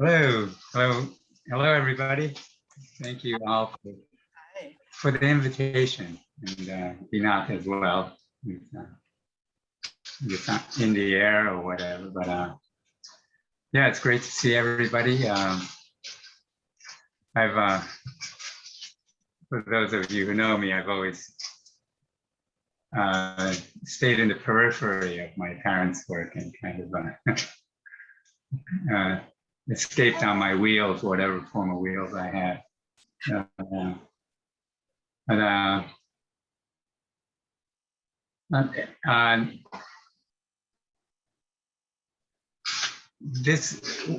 Hello, hello, hello, everybody. Thank you all for the invitation, and Vinat as well. It's in the air or whatever, but yeah, it's great to see everybody. For those of you who know me, I've always stayed in the periphery of my parents' work and kind of escaped on my wheels, whatever form of wheels I had.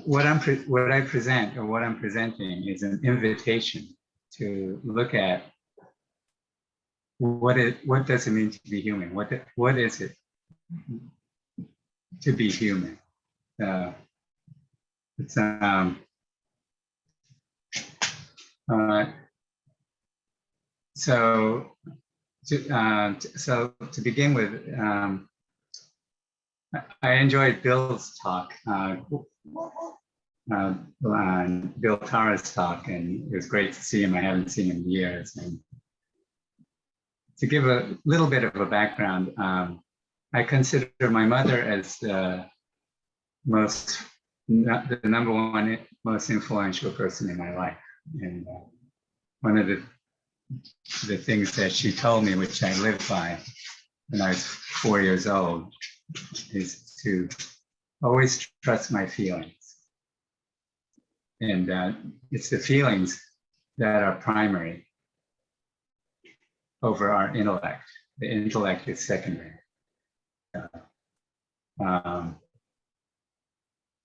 What I present or what I'm presenting is an invitation to look at what does it mean to be human? What is it to be human? So to begin with, I enjoyed Bill's talk, Bill Tara's talk, and it was great to see him. I haven't seen him in years. And to give a little bit of a background, I consider my mother as the number one most influential person in my life. And one of the things that she told me, which I lived by when I was 4 years old, is to always trust my feelings. And it's the feelings that are primary over our intellect. The intellect is secondary.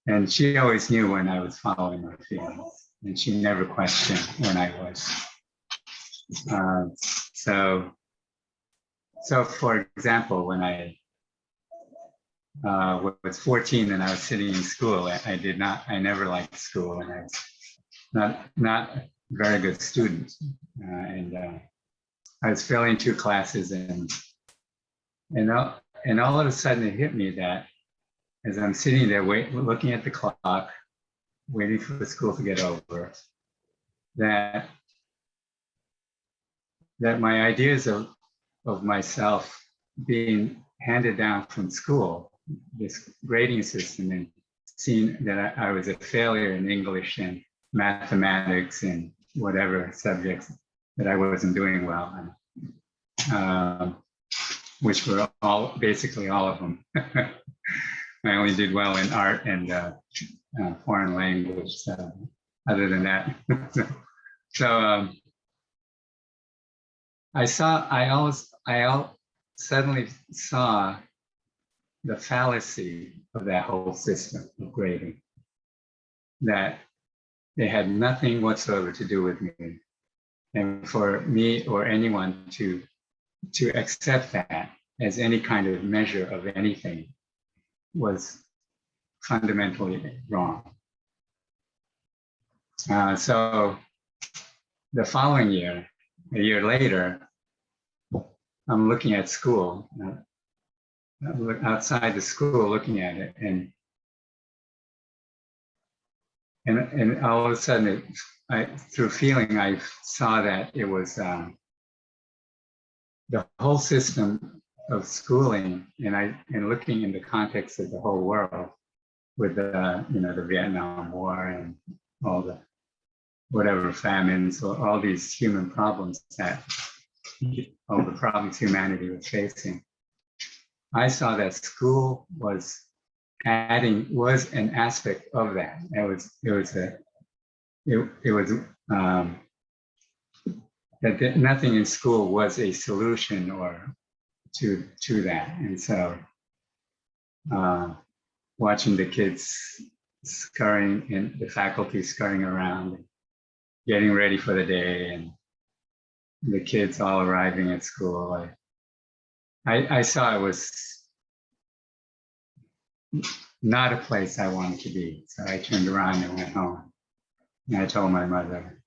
And she always knew when I was following my feelings, and she never questioned when I was. So for example, when I was 14 and I was sitting in school, I never liked school, and I was not a very good student. I was failing 2 classes, and all of a sudden it hit me that as I'm sitting there looking at the clock, waiting for the school to get over, that my ideas of myself being handed down from school, this grading system, and seeing that I was a failure in English and mathematics and whatever subjects that I wasn't doing well, which were basically all of them. I only did well in art and foreign language. So other than that, so I suddenly saw the fallacy of that whole system of grading, that they had nothing whatsoever to do with me. And for me or anyone to accept that as any kind of measure of anything was fundamentally wrong. So the following year, a year later, I'm looking at school, outside the school, looking at it, and all of a sudden, through feeling, I saw that it was the whole system of schooling, and looking in the context of the whole world, with the Vietnam War and all the whatever famines, or all these human problems all the problems humanity was facing. I saw that school was an aspect of that. That nothing in school was a solution or to that. And so watching the kids scurrying, and the faculty scurrying around, getting ready for the day, and the kids all arriving at school, I saw it was not a place I wanted to be. So I turned around and went home. And I told my mother,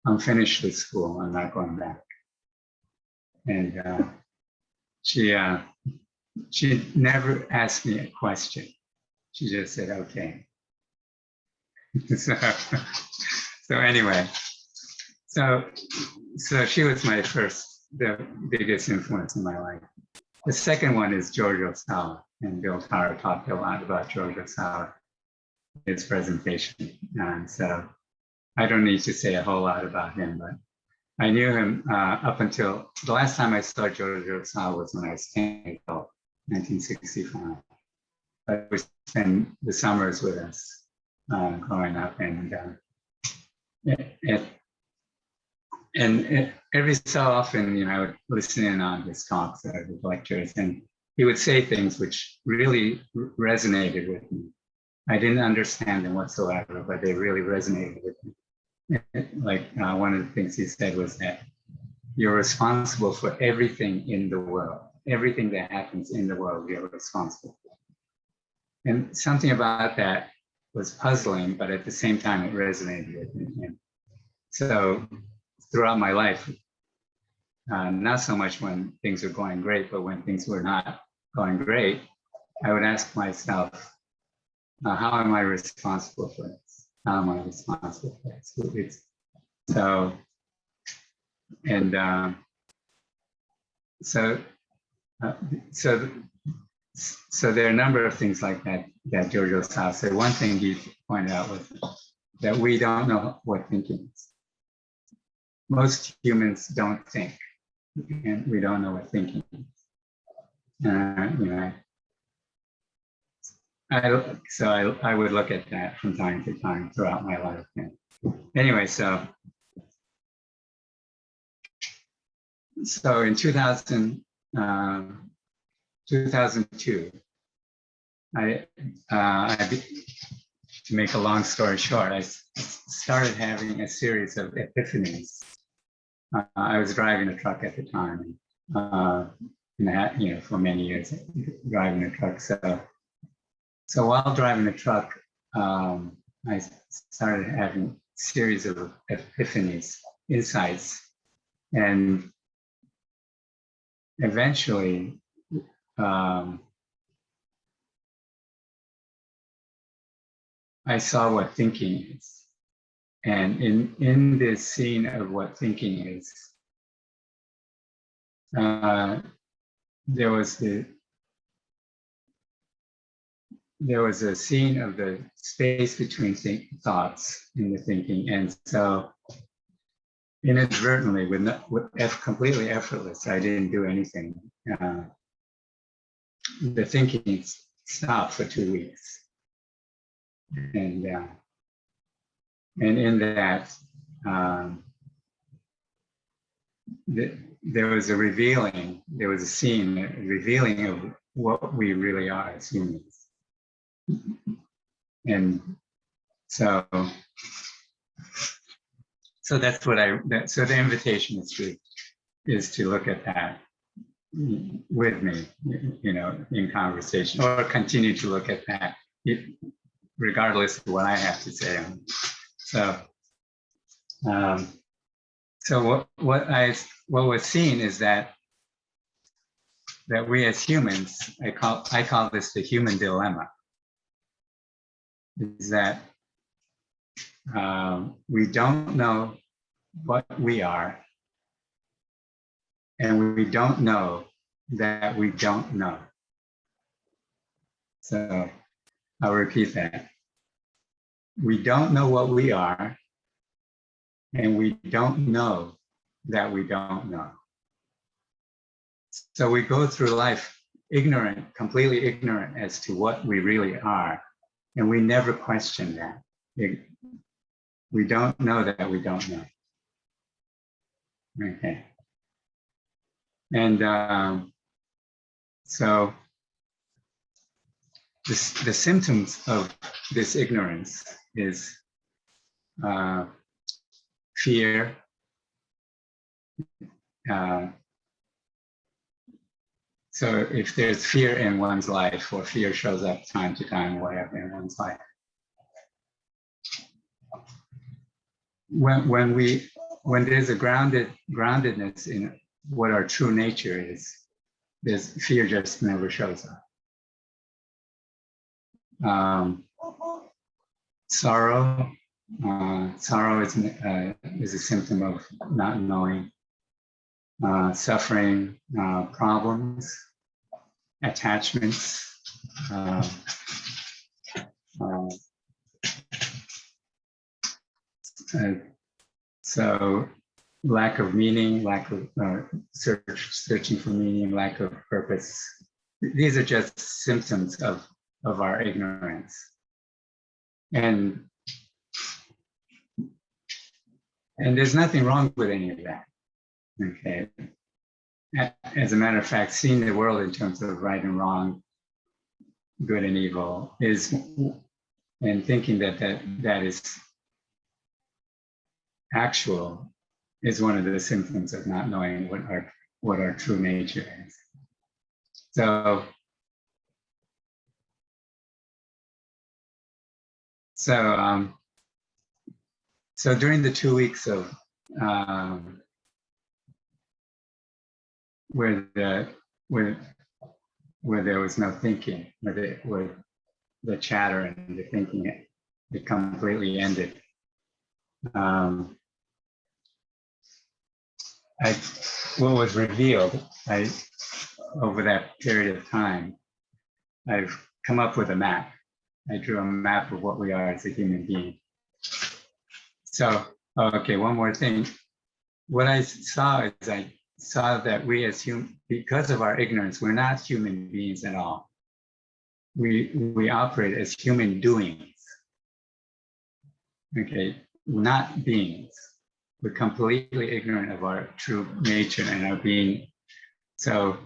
I'm finished with school, I'm not going back. And she never asked me a question. She just said, okay. So anyway, so she was the biggest influence in my life. The second one is George Ohsawa, and Bill Carr talked a lot about George Ohsawa in his presentation. And so I don't need to say a whole lot about him, but I knew him up until the last time I saw George Ohsawa was when I was 10 years old, 1965. I would spend the summers with us growing up, and every so often, I would listen in on his talks or his lectures, and he would say things which really resonated with me. I didn't understand them whatsoever, but they really resonated with me. Like one of the things he said was that you're responsible for everything in the world. Everything that happens in the world, you're responsible for. And something about that was puzzling, but at the same time, it resonated with me. And so throughout my life, not so much when things were going great, but when things were not going great, I would ask myself, how am I responsible for this? How am I responsible for this? So there are a number of things like that George Ohsawa said. One thing he pointed out was that we don't know what thinking is. Most humans don't think, and we don't know what thinking is. I would look at that from time to time throughout my life. And anyway, so in 2002, to make a long story short, I started having a series of epiphanies. I was driving a truck at the time, for many years, driving a truck. So while driving a truck, I started having a series of epiphanies, insights, and eventually, I saw what thinking is. And in this scene of what thinking is, there was a scene of the space between thoughts in the thinking. And so inadvertently, completely effortless, I didn't do anything. The thinking stopped for 2 weeks. And in that, there was a scene, a revealing of what we really are as humans. And so that's what so the invitation is to look at that with me, in conversation, or continue to look at that, regardless of what I have to say. So what was seen is that we as humans, I call this the human dilemma, is that we don't know what we are, and we don't know that we don't know. So I'll repeat that. We don't know what we are, and we don't know that we don't know. So we go through life ignorant, completely ignorant as to what we really are, and we never question that. We don't know that we don't know. Okay. And so the symptoms of this ignorance is fear, so if there's fear in one's life, or fear shows up time to time, whatever, in one's life, when there's a groundedness in what our true nature is, there's fear just never shows up. sorrow. Sorrow is a symptom of not knowing. Suffering, problems, attachments. Uh, uh, so lack of meaning, lack of searching for meaning, lack of purpose. These are just symptoms of our ignorance. And there's nothing wrong with any of that. Okay. As a matter of fact, seeing the world in terms of right and wrong, good and evil is, and thinking that is actual, is one of the symptoms of not knowing what our true nature is. So during the 2 weeks of where there was no thinking, where the chatter and the thinking, it completely ended. What was revealed, over that period of time, I've come up with a map. I drew a map of what we are as a human being. So, okay, one more thing. What I saw is I saw that we as because of our ignorance, we're not human beings at all. We operate as human doings. Okay, not beings. We're completely ignorant of our true nature and our being. So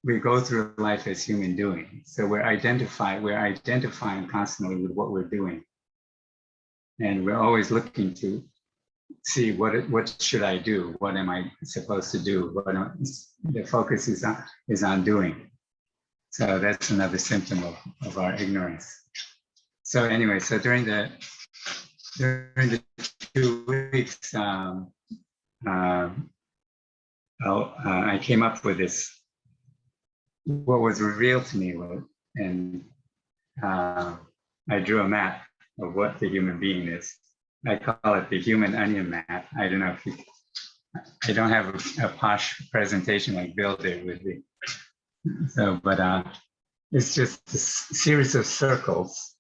we go through life as human doing. So we're identifying constantly with what we're doing. And we're always looking to see what should I do? What am I supposed to do? The focus is on doing. So that's another symptom of our ignorance. So anyway, so during the 2 weeks, I came up with this. What was revealed to me and I drew a map of what the human being is. I call it the human onion map. I don't know if I don't have a posh presentation like Bill did with me. So, but it's just a series of circles.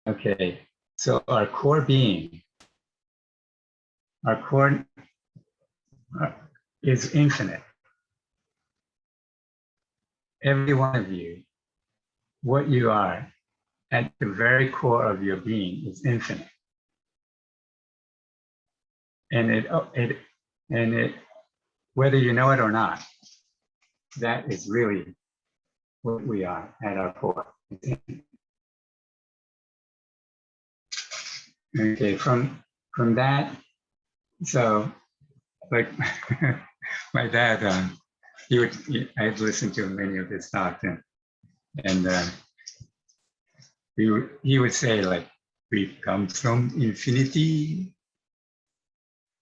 Okay, so our core being, our core is infinite. Every one of you, what you are at the very core of your being is infinite. And it, whether you know it or not, that is really what we are at our core. Okay, from that, so like my dad, I'd listened to many of his talks, and he would say, like, we come from infinity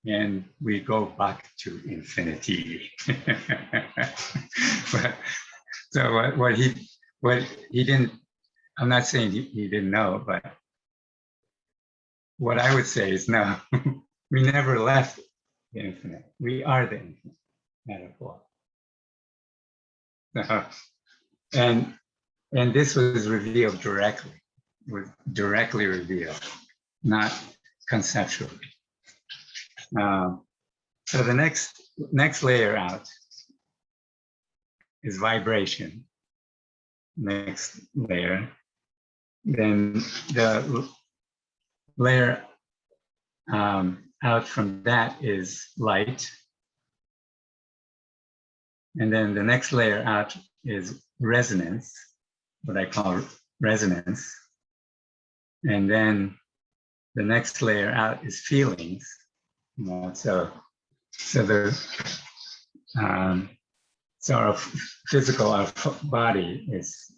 and we go back to infinity. So what he didn't, I'm not saying he didn't know, but what I would say is no, we never left the infinite. We are the infinite metaphor. And this was revealed directly, revealed, not conceptually. So the next layer out is vibration. Next layer. Then the layer out from that is light. And then the next layer out is resonance, what I call resonance. And then the next layer out is feelings. So our physical, our body is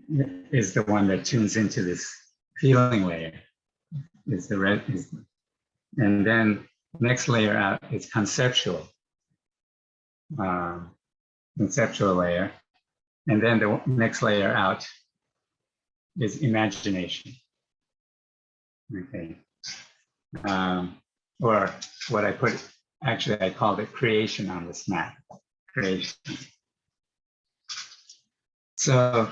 the one that tunes into this feeling layer. And then next layer out is conceptual. Conceptual layer, and then the next layer out is imagination. Okay. Or what I put, actually I called it creation on this map. Creation. So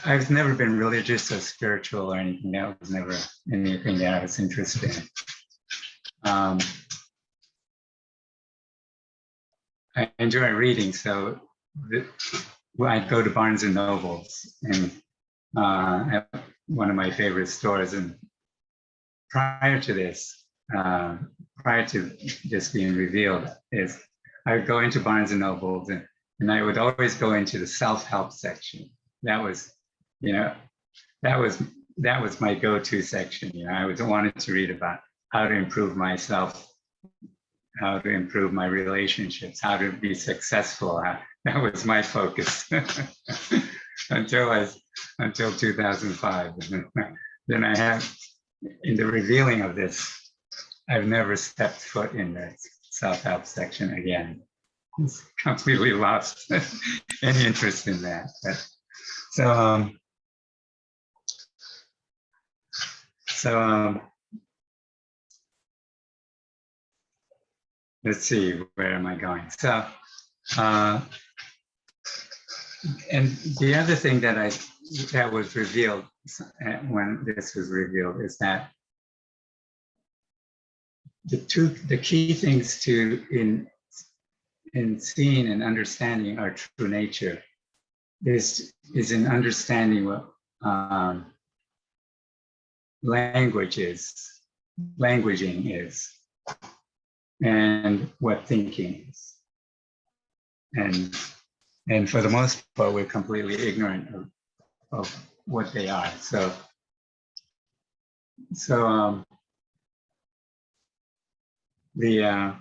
I've never been religious or spiritual or anything. That was never anything that I was interested in. I enjoy reading, so I'd go to Barnes and Nobles, and one of my favorite stores. And prior to this being revealed, is I would go into Barnes and Nobles, and I would always go into the self-help section. That was, that was my go-to section. I was wanted to read about how to improve myself, how to improve my relationships, how to be successful. That was my focus until 2005. Then I have, in the revealing of this, I've never stepped foot in the self-help section again. It's completely lost any interest in that. Let's see, where am I going? So, and the other thing that was revealed when this was revealed is that the key things in seeing and understanding our true nature is in understanding what languaging is, and what thinking is. And for the most part, we're completely ignorant of what they are. So the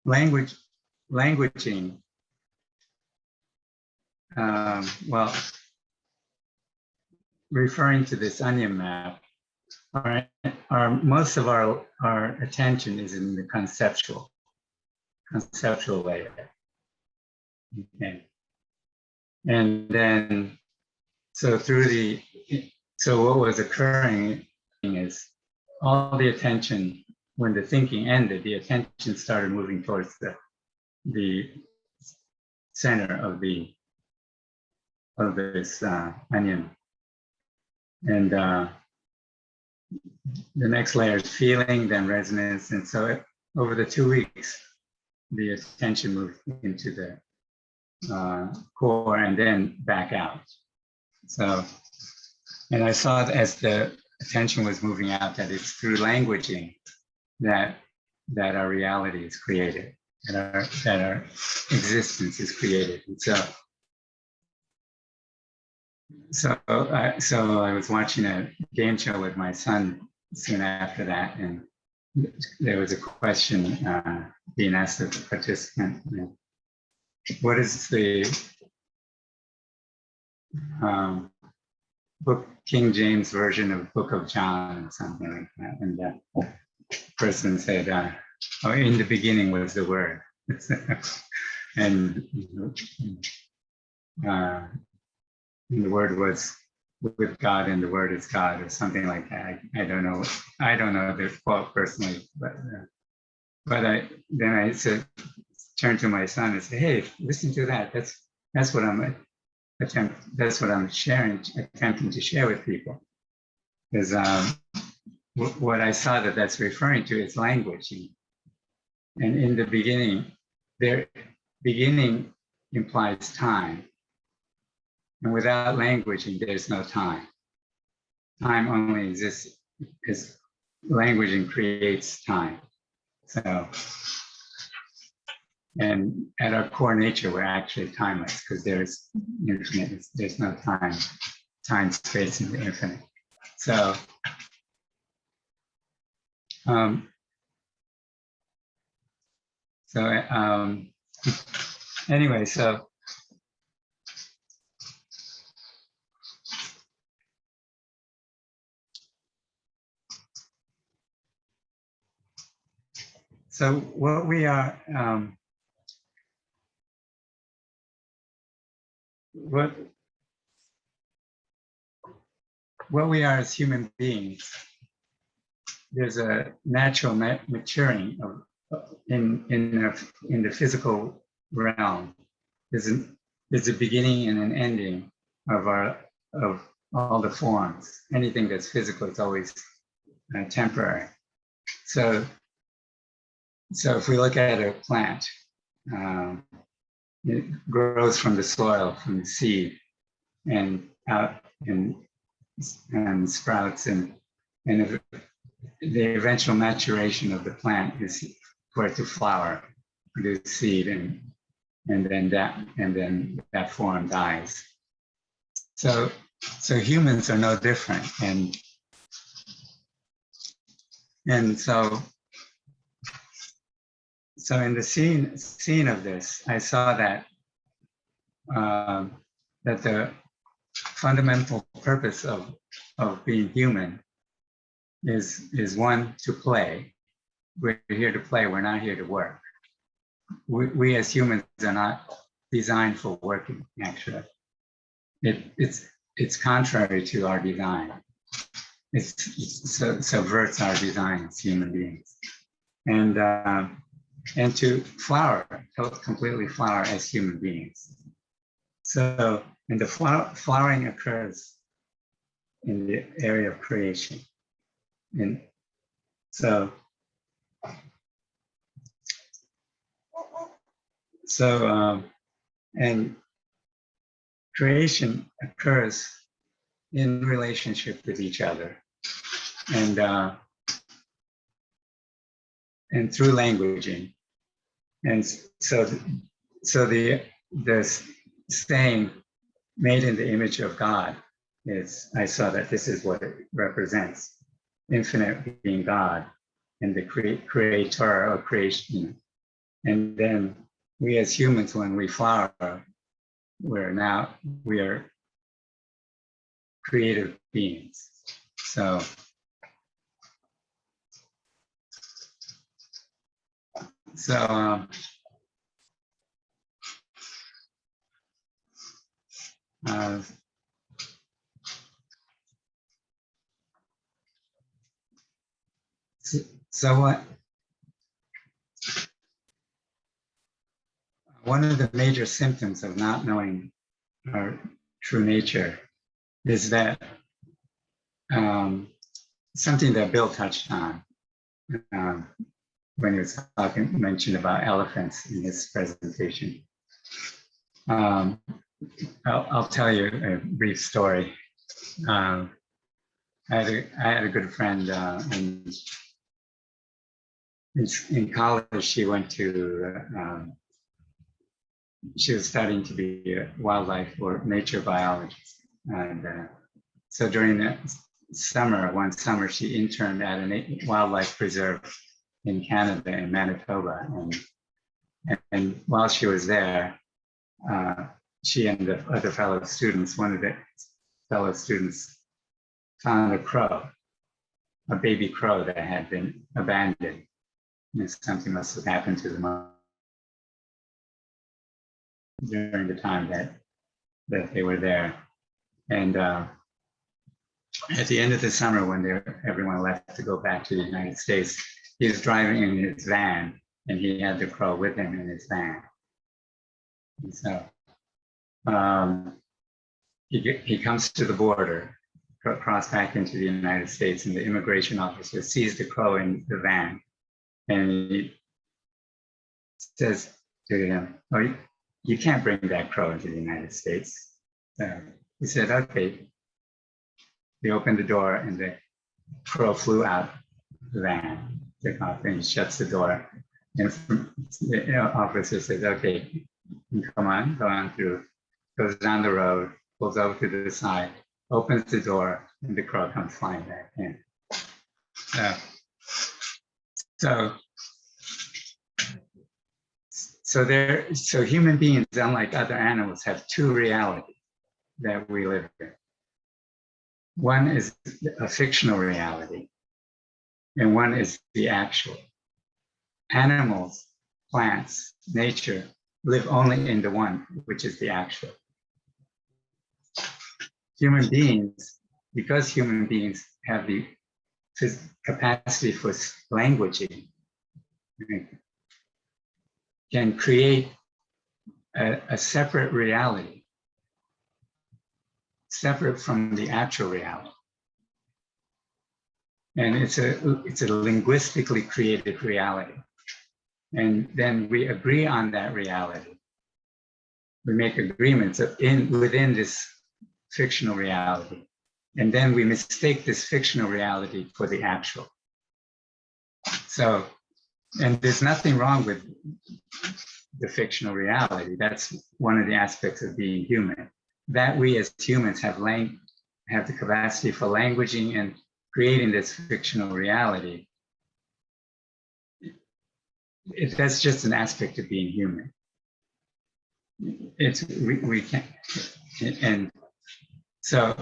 languaging, well, referring to this onion map, most of our attention is in the conceptual layer. Okay. And then, so what was occurring is all the attention, when the thinking ended, the attention started moving towards the center of this onion. And the next layer is feeling, then resonance. And so over the 2 weeks, the attention moved into the core and then back out. So, and I saw that as the attention was moving out, that it's through languaging that our reality is created, that our existence is created. And so I was watching a game show with my son soon after that, and there was a question being asked of the participant. What is the book, King James version of Book of John, or something like that? And the person said, "Oh, in the beginning was the Word," and the Word was with God, and the Word is God, or something like that. I don't know the quote personally, but then I said, turned to my son and said, "Hey, listen to that. That's what I'm attempting to share with people." Because what I saw that's referring to is language, and in the beginning, beginning implies time, and without languaging, there's no time. Time only exists because languaging creates time. So, and at our core nature, we're actually timeless, because there's infinite. There's no time. Time, space, and the infinite. So, anyway, so what we are, what we are as human beings, there's a natural maturing of in the physical realm. There's a beginning and an ending of all the forms. Anything that's physical is always temporary. So if we look at a plant, it grows from the soil, from the seed, and out and sprouts, and the eventual maturation of the plant is for it to flower, produce seed, and then that form dies. So humans are no different, and so in the scene of this, I saw that that the fundamental purpose of being human is one, to play. We're here to play. We're not here to work. We as humans are not designed for working. Actually, it's contrary to our design. It subverts our design as human beings, and to flower, completely flower as human beings. So, and the flowering occurs in the area of creation. And so and creation occurs in relationship with each other, and through languaging. And so the saying, made in the image of God, is, I saw that this is what it represents: infinite being God and the creator or creation. And then we as humans, when we flower, we are creative beings. So what one of the major symptoms of not knowing our true nature is that something that Bill touched on when he was mentioned about elephants in his presentation. I'll tell you a brief story. I had a good friend in college. She went to she was studying to be a wildlife or nature biologist, and so during the one summer, she interned at a wildlife preserve in Canada, in Manitoba, and while she was there, she and the other fellow students, one of the fellow students, found a crow, a baby crow that had been abandoned. And something must have happened to the mother during the time that they were there. And at the end of the summer, when everyone left to go back to the United States, he was driving in his van, and he had the crow with him in his van. And so he comes to the border, cross back into the United States, and the immigration officer sees the crow in the van, and he says to him, "Oh, you can't bring that crow into the United States." He said, "Okay." He opened the door, and the crow flew out the van, took off, and he shuts the door. And the officer says, "Okay, come on, go on through." Goes down the road, pulls over to the side, opens the door, and the crow comes flying back in. So human beings, unlike other animals, have two realities that we live in. One is a fictional reality, and one is the actual. Animals, plants, nature live only in the one, which is the actual. human beings, because human beings have the capacity for languaging, can create a separate reality, separate from the actual reality. And it's a linguistically created reality. And then we agree on that reality. We make agreements within this fictional reality. And then we mistake this fictional reality for the actual. So, and there's nothing wrong with the fictional reality. That's one of the aspects of being human. That we as humans have the capacity for languaging and creating this fictional reality. That's just an aspect of being human. We can't, and so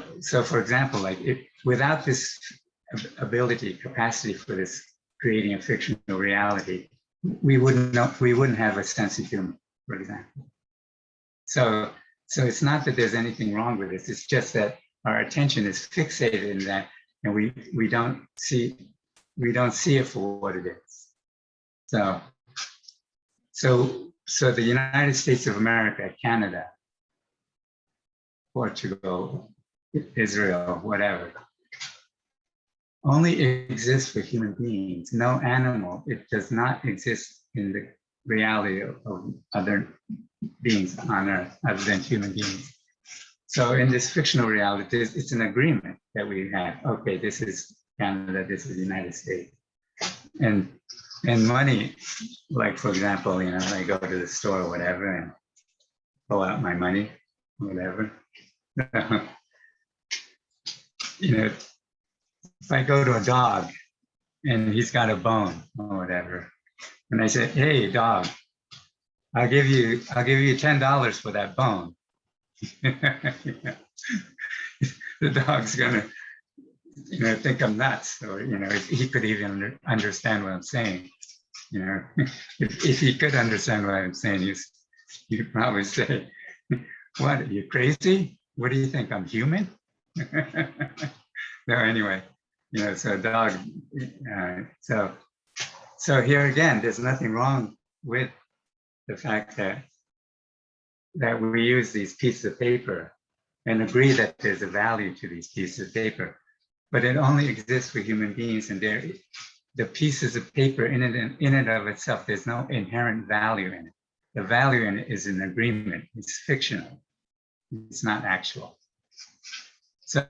for example, like without this capacity for this creating a fictional reality, we wouldn't have a sense of humor, for example. So it's not that there's anything wrong with this. It's just that our attention is fixated in that, and we don't see it for what it is. So the United States of America, Canada, Portugal, Israel, whatever, only exists for human beings. No animal, it does not exist in the reality of other beings on Earth other than human beings. So in this fictional reality, it's an agreement that we have. Okay, this is Canada, this is the United States. And money, like for example, I go to the store or whatever and pull out my money, whatever. If I go to a dog and he's got a bone or whatever, and I say, "Hey, dog, I'll give you $10 for that bone." The dog's gonna, think I'm nuts, or he could even understand what I'm saying. If he could understand what I'm saying, he'd probably say, "What, are you crazy? What do you think, I'm human?" No, anyway, so dog. So here again, there's nothing wrong with the fact that we use these pieces of paper and agree that there's a value to these pieces of paper, but it only exists for human beings, and the pieces of paper in and of itself, there's no inherent value in it. The value in it is an agreement. It's fictional. It's not actual. So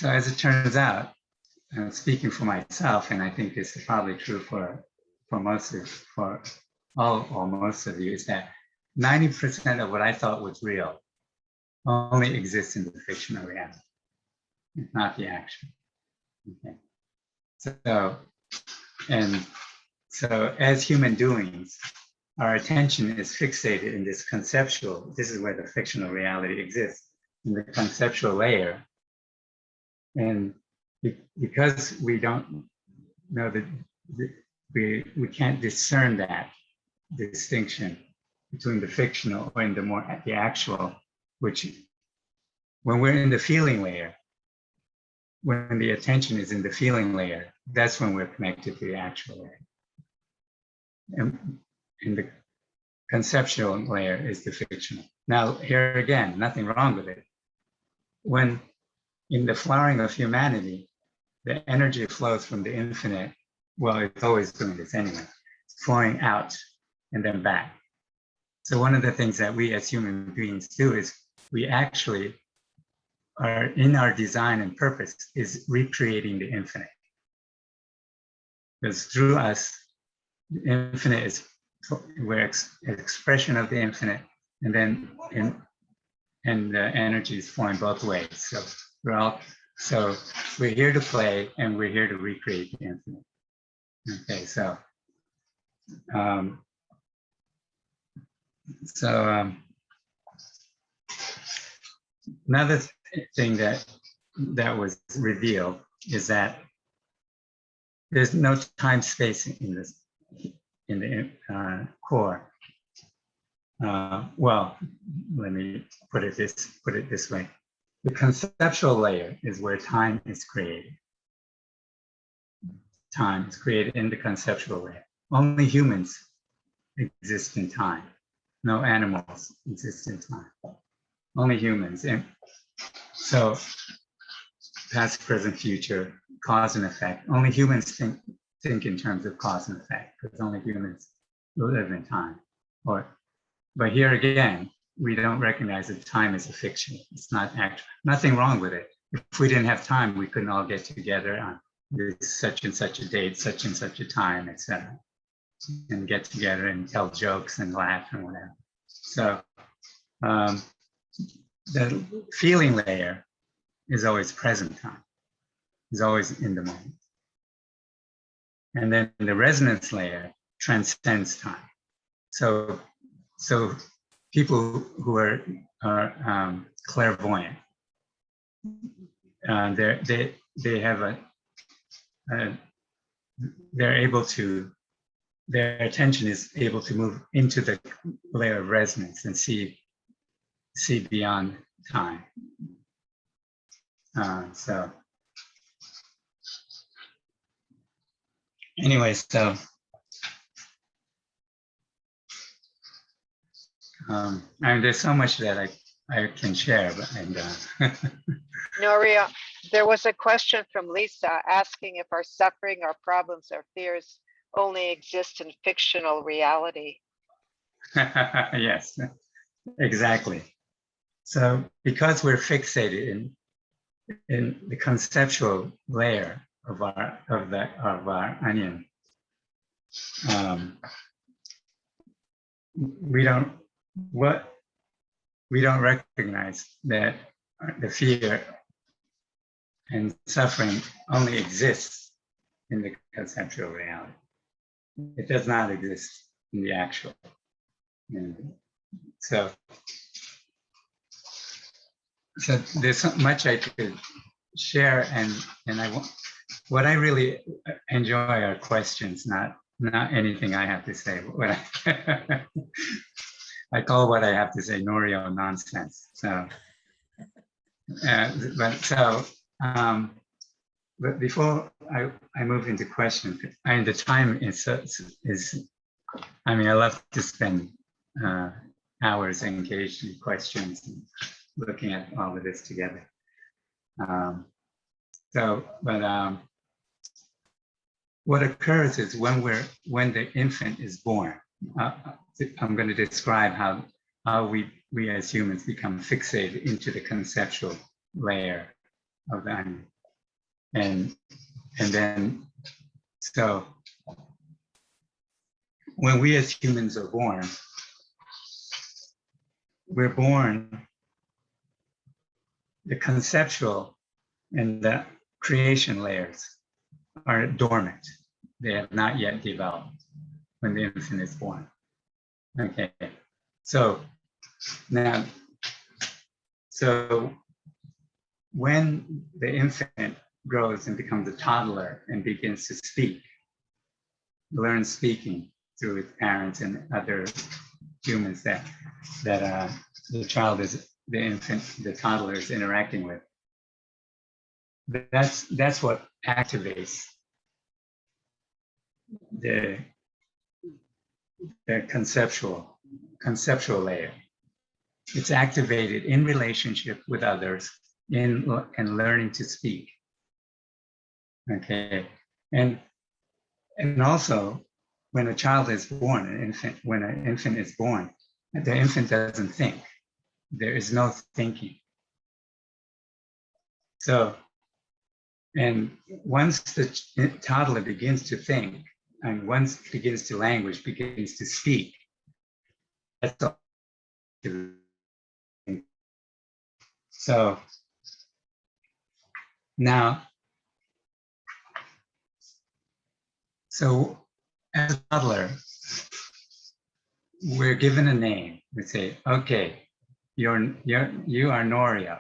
as it turns out, speaking for myself, and I think this is probably true for most of you, is that 90% of what I thought was real only exists in the fictional reality, not the actual. Okay. So as human doings, our attention is fixated in this conceptual. This is where the fictional reality exists, in the conceptual layer. And because we don't know that we can't discern that distinction between the fictional and the actual, which when we're in the feeling layer, when the attention is in the feeling layer, that's when we're connected to the actual layer. And in the conceptual layer is the fictional. Now, here again, nothing wrong with it. When in the flowering of humanity, the energy flows from the infinite. Well, it's always doing this anyway. It's flowing out and then back. So one of the things that we as human beings do is we actually are, in our design and purpose, is recreating the infinite. Because through us, the infinite is, we're an expression of the infinite, and then the energy is flowing both ways. So we're here to play, and we're here to recreate the infinite. Okay, so another thing that was revealed is that there's no time space in in the core. Well, let me put it this way. The conceptual layer is where time is created. Time is created in the conceptual layer. Only humans exist in time. No animals exist in time. Only humans. And so past, present, future, cause and effect. Only humans think in terms of cause and effect, because only humans live in time. But here again, we don't recognize that time is a fiction. It's not actual. Nothing wrong with it. If we didn't have time, we couldn't all get together on this such and such a date, such and such a time, etc., and get together and tell jokes and laugh and whatever. So the feeling layer is always present time, is always in the moment. And then the resonance layer transcends time. So people who are clairvoyant, they have they're able to, their attention is able to move into the layer of resonance and see beyond time. So anyway, so and there's so much that I can share, but Norio, there was a question from Lisa asking if our suffering, our problems, our fears only exist in fictional reality. yes, exactly. So because we're fixated in the conceptual layer of our onion, we don't recognize that the fear and suffering only exists in the conceptual reality. It does not exist in the actual. And so there's so much I could share, and what I really enjoy are questions, not anything I have to say. What I call what I have to say Norio nonsense. So, but before I move into questions, the time is I mean, I love to spend hours engaged in questions and looking at all of this together. What occurs is when the infant is born. I'm going to describe how we as humans become fixated into the conceptual layer of the onion, and then so when we as humans are born, we're born, the conceptual and the creation layers are dormant. They have not yet developed when the infant is born. Okay, so now, so when the infant grows and becomes a toddler and begins to speak, learns speaking through its parents and other humans that the child is, the infant, the toddler is interacting with, that's what activates the conceptual layer. It's activated in relationship with others, and learning to speak. Okay, and also when a child is born, when an infant is born, the infant doesn't think. There is no thinking. So, and once the toddler begins to think, and once it begins to language, begins to speak, that's all. So now, so as a toddler, we're given a name. We say, okay, you are Norio.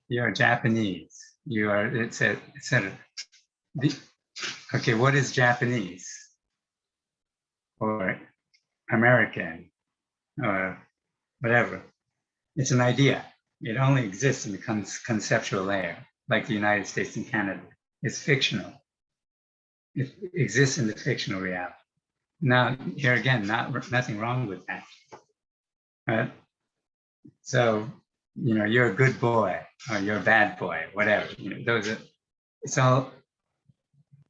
You're Japanese. You are, etc. Okay, what is Japanese? or American or whatever. It's an idea. It only exists in the conceptual layer, like the United States and Canada. It's fictional. It exists in the fictional reality. Now, here again, nothing wrong with that. So, you're a good boy or you're a bad boy, whatever. Those are. It's all.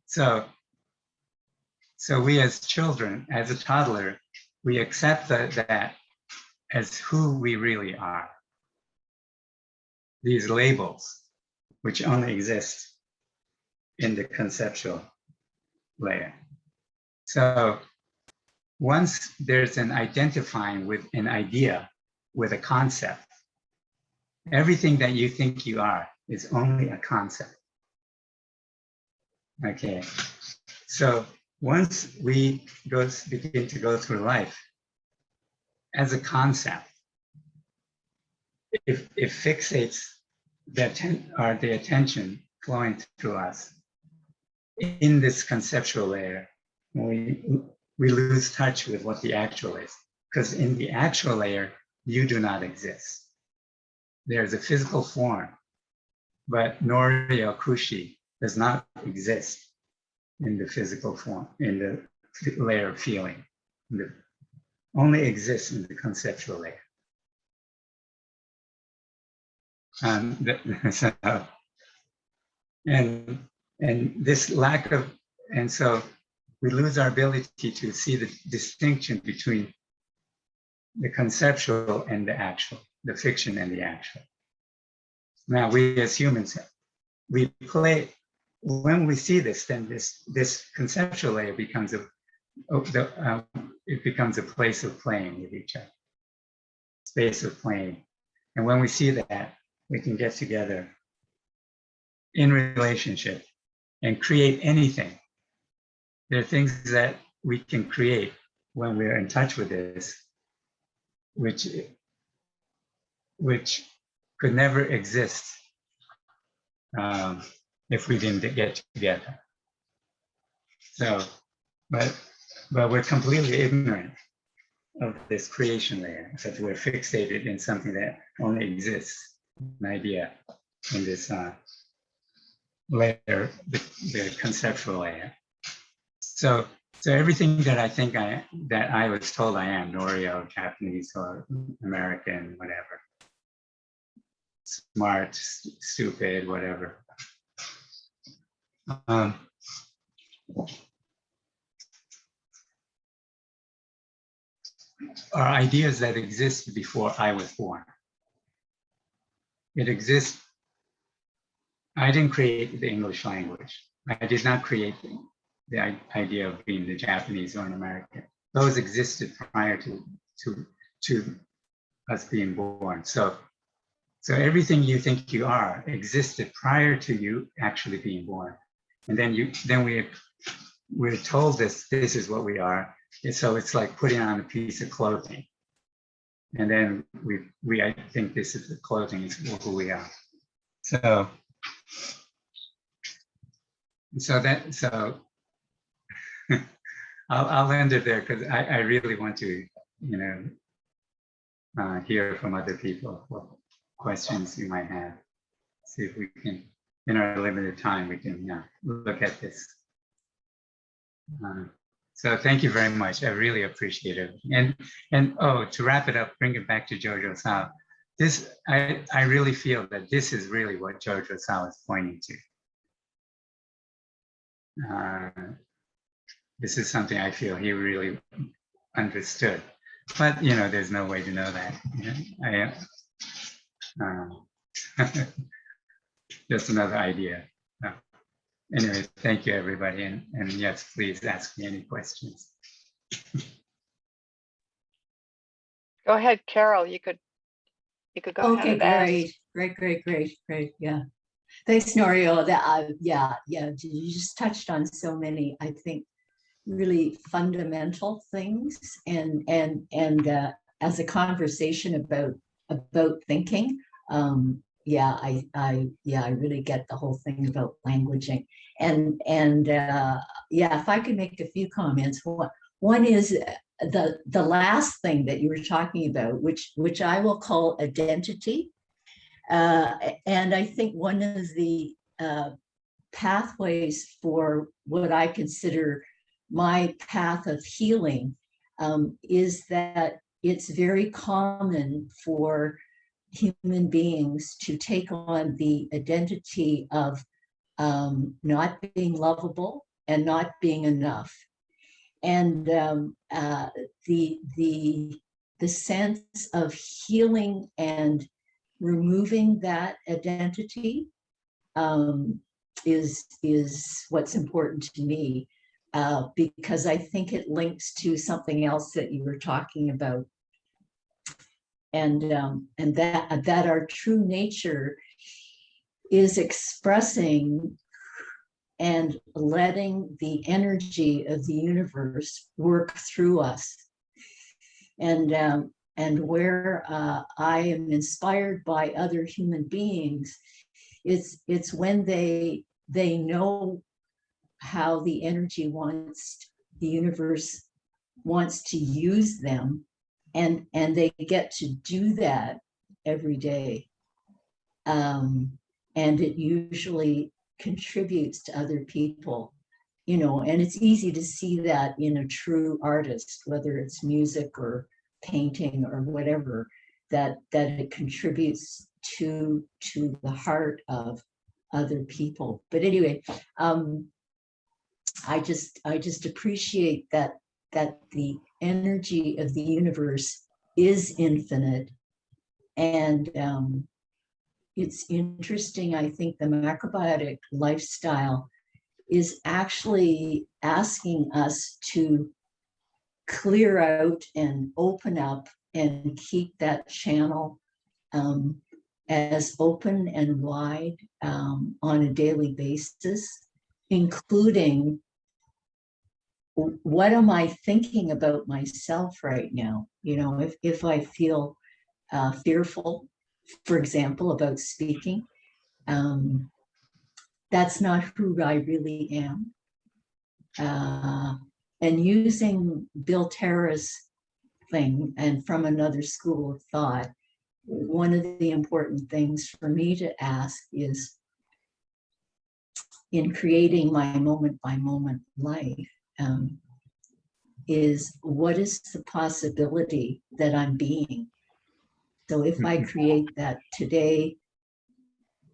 So we as children, as a toddler, we accept that as who we really are. These labels, which only exist in the conceptual layer. So once there's an identifying with an idea, with a concept, everything that you think you are is only a concept. Okay, so once we begin to go through life as a concept, it fixates the attention flowing through us in this conceptual layer. We lose touch with what the actual is, because in the actual layer, you do not exist. There's a physical form, but Norio, Kushi does not exist in the physical form, in the layer of feeling. It only exists in the conceptual layer. And this lack of, and so we lose our ability to see the distinction between the conceptual and the actual, the fiction and the actual. Now, we as humans, we play, when we see this, then this conceptual layer becomes it becomes a place of playing with each other, space of playing. And when we see that, we can get together in relationship and create anything. There are things that we can create when we're in touch with this, which could never exist if we didn't get together. So, but we're completely ignorant of this creation layer, that we're fixated in something that only exists, an idea, in this layer, the conceptual layer. So everything that I think that I was told I am, Norio, Japanese or American, whatever, smart, stupid, whatever. Are ideas that exist before I was born. It exists. I didn't create the English language. I did not create the idea of being the Japanese or an American. Those existed prior to us being born. So everything you think you are existed prior to you actually being born. And then we're told this is what we are. And so it's like putting on a piece of clothing. And then I think this is the clothing, is who we are. So I'll end it there, because I really want to, hear from other people what questions you might have. See if we can, in our limited time, we can look at this. So thank you very much. I really appreciate it. And to wrap it up, bring it back to George Ohsawa. This, I really feel that this is really what George Ohsawa is pointing to. This is something I feel he really understood. But there's no way to know that. Just another idea. Anyway, thank you, everybody, and yes, please ask me any questions. Go ahead, Carol. You could go ahead and ask. Great. Yeah, thanks, Norio. That yeah. You just touched on so many, I think, really fundamental things, and as a conversation about thinking. I really get the whole thing about languaging, and if I could make a few comments. one is the last thing that you were talking about, which I will call identity. And I think one of the pathways for what I consider my path of healing is that it's very common for human beings to take on the identity of not being lovable and not being enough. And the sense of healing and removing that identity is what's important to me, because I think it links to something else that you were talking about, and that our true nature is expressing and letting the energy of the universe work through us. And where I am inspired by other human beings, it's when they know how the energy the universe wants to use them, and they get to do that every day. And it usually contributes to other people, and it's easy to see that in a true artist, whether it's music or painting or whatever, that it contributes to the heart of other people. But anyway, I just appreciate that the energy of the universe is infinite. And it's interesting, I think the macrobiotic lifestyle is actually asking us to clear out and open up and keep that channel as open and wide on a daily basis, including what am I thinking about myself right now? If I feel fearful, for example, about speaking, that's not who I really am. And using Bill Terra's thing, and from another school of thought, one of the important things for me to ask is, in creating my moment by moment life, is what is the possibility that I'm being? So if I create that today,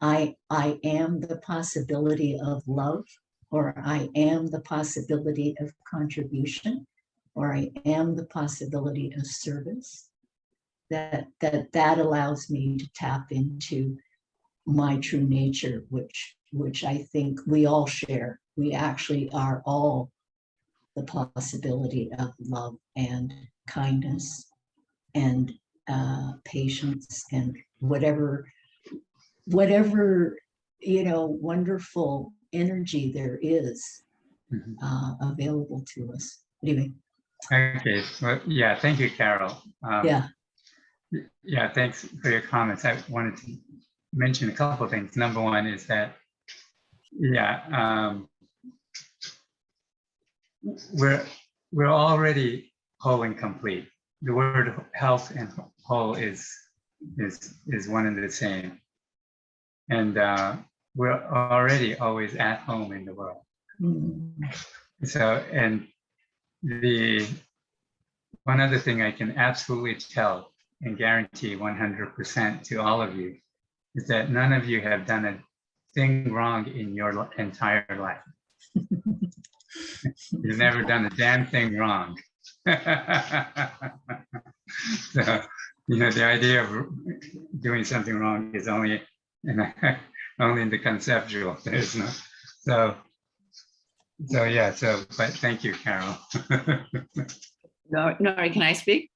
I am the possibility of love, or I am the possibility of contribution, or I am the possibility of service, that allows me to tap into my true nature, which I think we all share. We actually are all the possibility of love and kindness and patience and whatever wonderful energy there is available to us. Anyway. Okay. Well, yeah. Thank you, Carol. Yeah. Yeah. Thanks for your comments. I wanted to mention a couple of things. Number one is that, we're already whole and complete. The word health and whole is one and the same, and we're already always at home in the world. So, and the one other thing I can absolutely tell and guarantee 100% to all of you is that none of you have done a thing wrong in your entire life. You've never done a damn thing wrong. So, the idea of doing something wrong is only in the conceptual. There's no, but thank you, Carol. Nori, can I speak?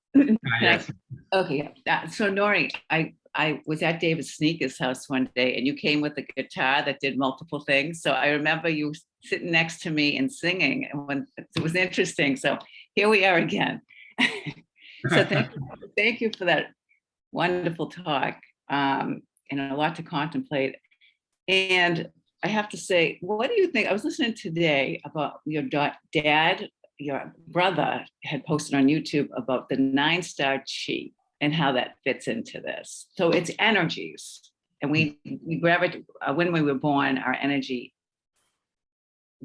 Yes. Okay, so Nori, I was at David Sneaker's house one day, and you came with a guitar that did multiple things. So I remember you sitting next to me and singing, and it was interesting. So here we are again. So thank you for that wonderful talk, and a lot to contemplate. And I have to say, what do you think? I was listening today about your dad your brother had posted on YouTube about the 9-star chi and how that fits into this. So it's energies, and we gravitate. When we were born, our energy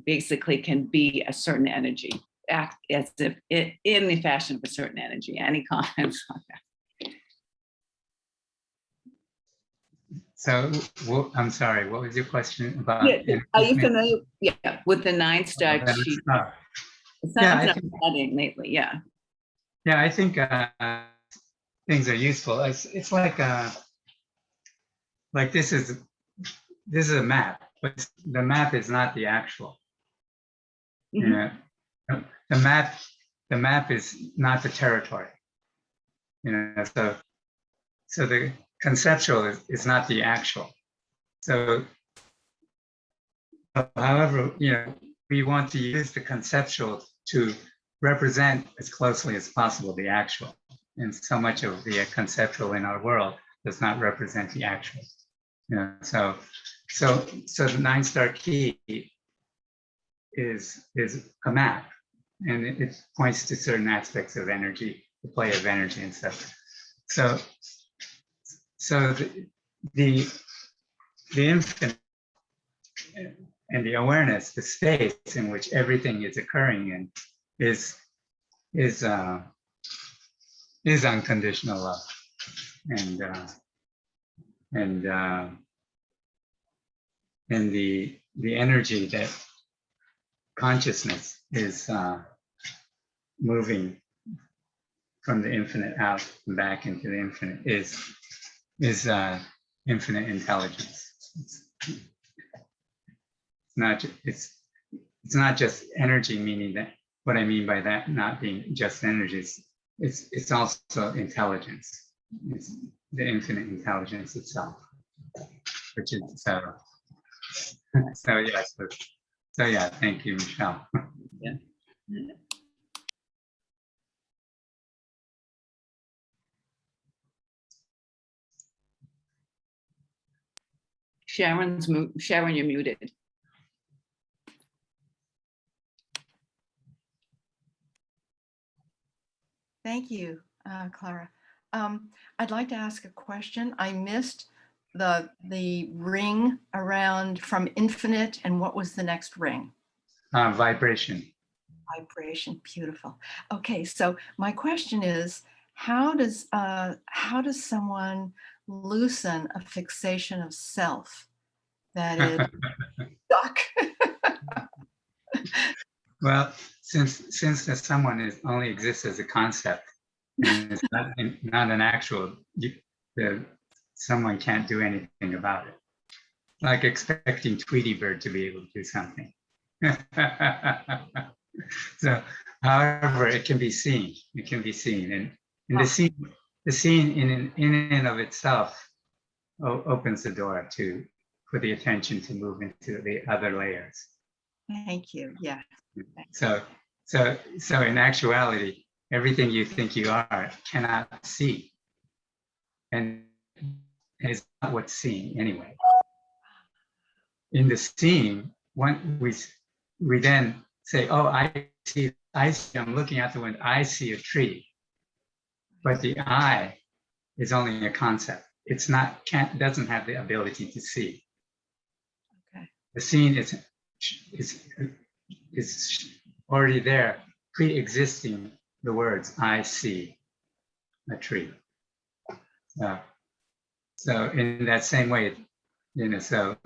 basically can be a certain energy, act as if it in the fashion of a certain energy. Any comments on that? So, I'm sorry, what was your question about? Yeah, are you familiar? Yeah, with the 9-star chi. It sounds Yeah, I like think- studying lately. Yeah. Yeah, I think things are useful. It's like this is a map, but the map is not the actual. Mhm. You know, the map is not the territory. You know, so the conceptual is not the actual. So, however, you know, we want to use the conceptual to represent as closely as possible the actual. And so much of the conceptual in our world does not represent the actual. You know, so the 9-star key is a map, and it points to certain aspects of energy, the play of energy and stuff. So the infinite and the awareness, the space in which everything is occurring in, is unconditional love, and the energy that consciousness is moving from the infinite out and back into the infinite is infinite intelligence. It's not just energy, meaning that what I mean by that not being just energies, it's also intelligence. It's the infinite intelligence itself, which is so yes. So yeah, thank you, Michelle. Yeah. Sharon, you're muted. Thank you, Clara. I'd like to ask a question. I missed the ring around from infinite, and what was the next ring? Vibration. Vibration. Beautiful. Okay, so my question is, how does someone loosen a fixation of self that is stuck? Well, since the someone only exists as a concept, and it's not an actual, someone can't do anything about it. Like expecting Tweety Bird to be able to do something. So, however, it can be seen. It can be seen, and the scene in and of itself opens the door for the attention to move into the other layers. Thank you. Yeah. So in actuality, everything you think you are cannot see, and it's not what's seen anyway. In the seeing, when we then say, "Oh, I see. I'm looking out the window. I see a tree," but the eye is only a concept. It's not doesn't have the ability to see. Okay. The scene is already there, pre-existing the words "I see a tree." So in that same way, you know, so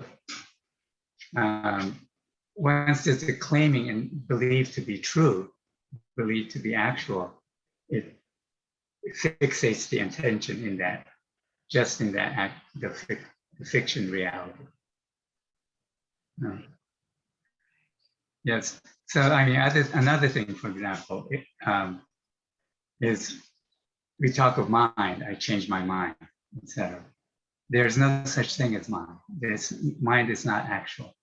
once there's a claiming and believed to be true, believed to be actual, it fixates the attention in that, just in that act, the fiction reality. Yes. So I mean, another thing, for example, is we talk of mind. I changed my mind, etc. There's no such thing as mind. Mind is not actual.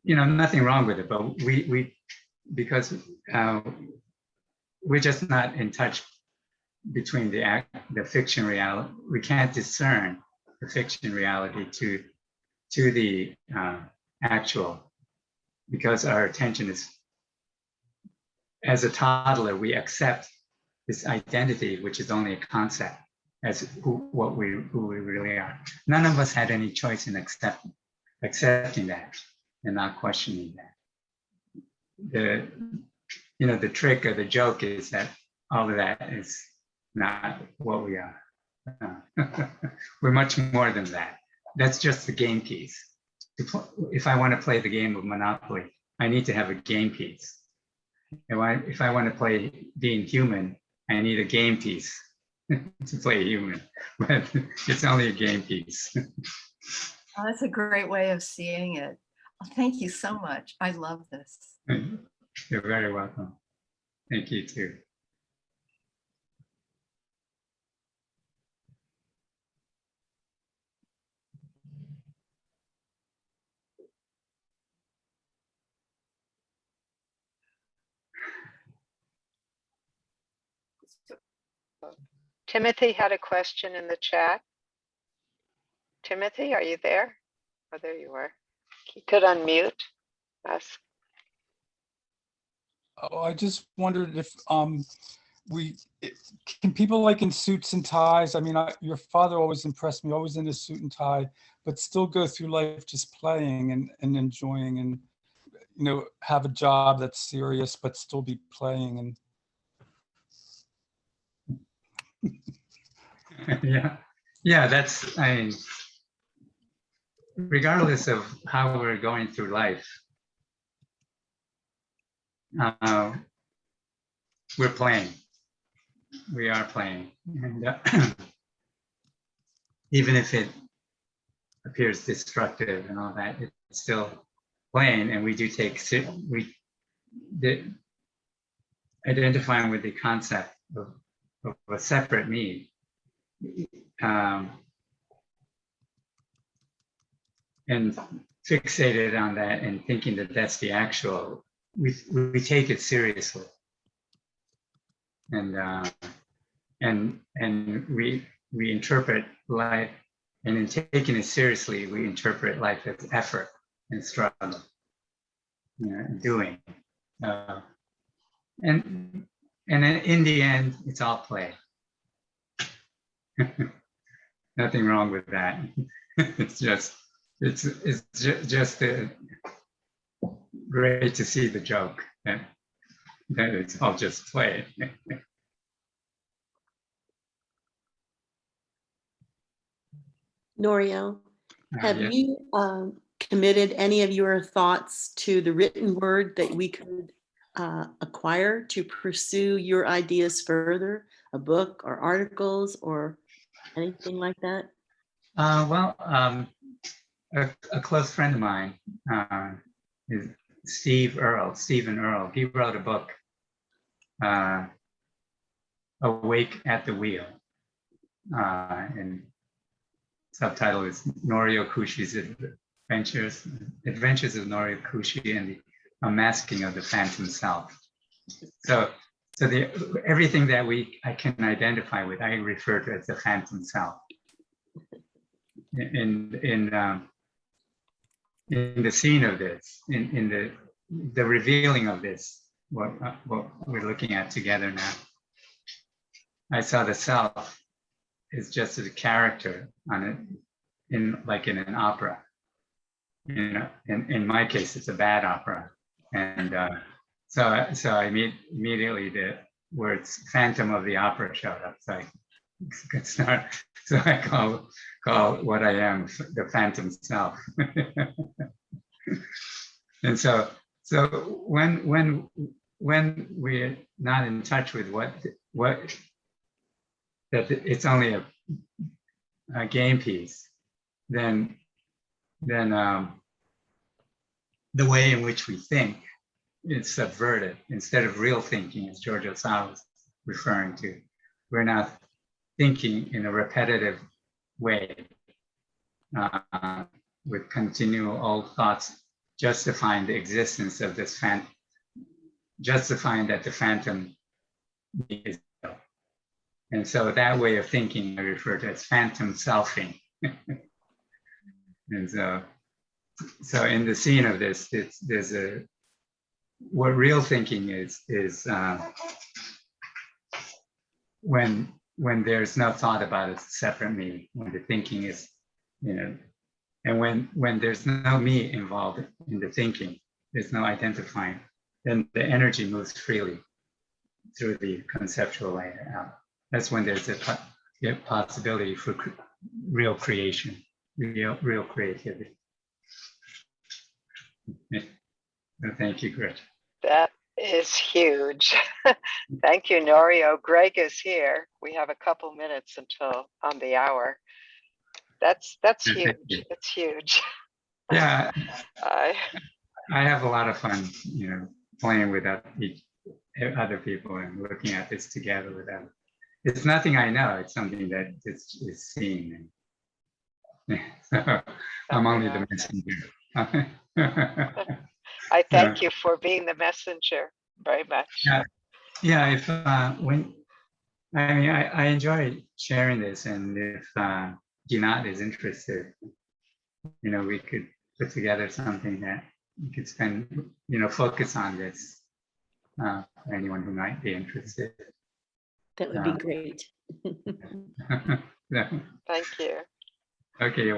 You know, nothing wrong with it, but because we're just not in touch between the fiction reality. We can't discern the fiction reality to the actual because our attention is, as a toddler, we accept this identity, which is only a concept, as who we really are. None of us had any choice in accepting that and not questioning that. The trick or the joke is that all of that is not what we are. We're much more than that. That's just the game piece. If I want to play the game of Monopoly, I need to have a game piece. If I want to play being human, I need a game piece to play human, but it's only a game piece. Oh, that's a great way of seeing it. Oh, thank you so much. I love this. You're very welcome. Thank you too. Timothy had a question in the chat. Timothy, are you there? Oh, there you are. You could unmute us. Oh, I just wondered if can people like in suits and ties? I mean, your father always impressed me, always in a suit and tie, but still go through life just playing and enjoying, and have a job that's serious but still be playing. And yeah, that's, I mean, regardless of how we're going through life, we're playing. We are playing, and even if it appears destructive and all that, it's still playing. And we do identifying with the concept of a separate me, and fixated on that and thinking that that's the actual. We take it seriously, and we interpret life, and in taking it seriously, we interpret life as effort and struggle, doing, and in the end, it's all play. Nothing wrong with that. It's just great to see the joke that it's all just play. Norio, have Yes. you committed any of your thoughts to the written word that we could acquire to pursue your ideas further, a book or articles or anything like that? Well, a close friend of mine is Stephen Earle. He wrote a book, Awake at the Wheel, and subtitle is Norio Kushi's Adventures of Norio Kushi and the Unmasking of the Phantom Self. So everything that I can identify with, I refer to as the Phantom Self. In the scene of this, in the revealing of this, what we're looking at together now, I saw the self is just a character on it, in an opera. In my case, it's a bad opera, and so I immediately the words "Phantom of the Opera" showed up. So I could start. So I call what I am the Phantom Self. And so when we're not in touch with what that it's only a game piece, then the way in which we think is subverted. Instead of real thinking, as George Ohsawa was referring to, we're now thinking in a repetitive way, with continual old thoughts, justifying the existence of this justifying that the phantom is real. And so that way of thinking I refer to as phantom selfing. And so so in the scene of this, there's what real thinking is when there's no thought about a separate me, when the thinking is, and when there's no me involved in the thinking, there's no identifying, then the energy moves freely through the conceptual layer out. That's when there's a possibility for real creation, real creativity. Thank you, Gretchen. That is huge. Thank you, Norio. Greg is here. We have a couple minutes until on the hour. That's huge. It's huge. Yeah, I have a lot of fun, playing with other people and looking at this together with them. It's nothing I know. It's something that is seen. And, so I'm only the messenger. I thank you for being the messenger very much. Yeah. If I enjoy sharing this, and if Ginat is interested, we could put together something that we could spend, focus on this for anyone who might be interested. That would be great. Yeah. Thank you. Okay.